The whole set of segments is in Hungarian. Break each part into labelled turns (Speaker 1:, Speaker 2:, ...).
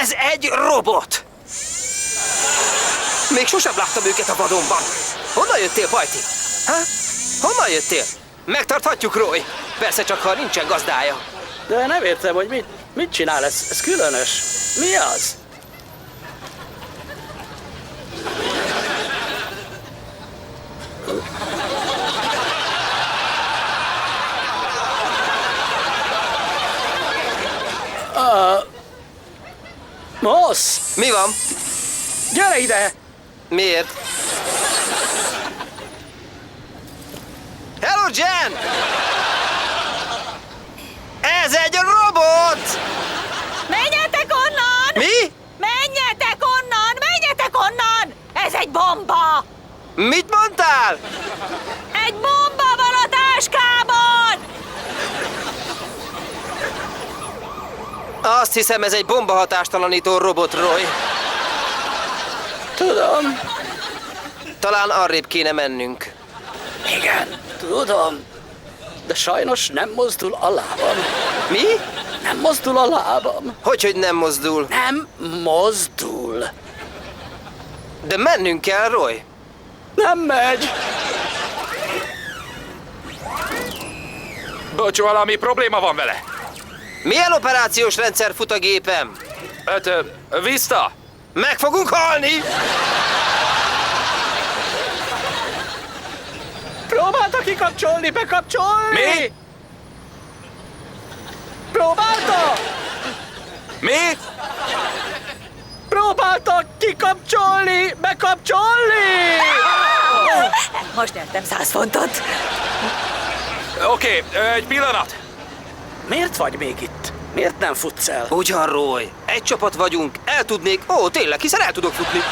Speaker 1: Ez egy robot! Még sosem láttam őket a vadonban. Honnan jöttél, Pajti? Ha? Honnan jöttél? Megtarthatjuk, Roy. Persze csak, ha nincsen gazdája.
Speaker 2: De nem értem, hogy mit csinál, ez különös. Mi az? Moss!
Speaker 1: Mi van?
Speaker 2: Gyere ide!
Speaker 1: Miért? Hello, Jen! Ez egy robot!
Speaker 3: Menjetek onnan!
Speaker 1: Mi?
Speaker 3: Menjetek onnan! Menjetek onnan! Ez egy bomba!
Speaker 1: Mit mondtál?
Speaker 3: Egy bomba van a táskában!
Speaker 1: Azt hiszem, ez egy bombahatástalanító robot, Roy.
Speaker 2: Tudom.
Speaker 1: Talán arrébb kéne mennünk.
Speaker 2: Igen, tudom. De sajnos nem mozdul a lábam.
Speaker 1: Mi?
Speaker 2: Nem mozdul a lábam.
Speaker 1: Hogy nem mozdul?
Speaker 2: Nem mozdul.
Speaker 1: De mennünk kell, Roy.
Speaker 2: Nem megy.
Speaker 4: Bocs, valami probléma van vele.
Speaker 1: Milyen operációs rendszer fut a gépem?
Speaker 4: Vista!
Speaker 1: Meg fogunk halni!
Speaker 2: Próbálta kikapcsolni, bekapcsolni!
Speaker 4: Mi?
Speaker 2: Próbálta!
Speaker 4: Mi?
Speaker 2: Próbálta kikapcsolni, bekapcsolni!
Speaker 3: Most nyertem 100 fontot.
Speaker 4: Oké, egy pillanat.
Speaker 2: Miért vagy még itt? Miért nem futsz el?
Speaker 1: Ugyan, Roy. Egy csapat vagyunk. El tudnék... Ó, tényleg, hiszen el tudok futni.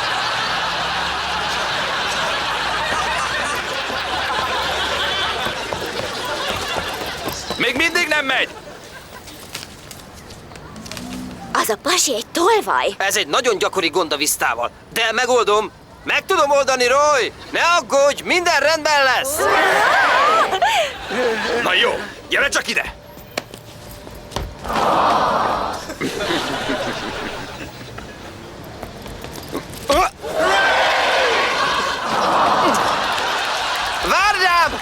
Speaker 4: Még mindig nem megy.
Speaker 3: Az a pasi egy tolvaj.
Speaker 1: Ez egy nagyon gyakori gond a Vistával. De megoldom. Meg tudom oldani, Roy. Ne aggódj, minden rendben lesz.
Speaker 4: Na jó, gyere csak ide.
Speaker 1: Várjál!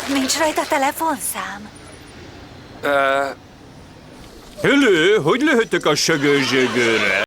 Speaker 3: Nincs rajta telefonszám.
Speaker 5: Hello, hogy lehetek a sögőzsögőre?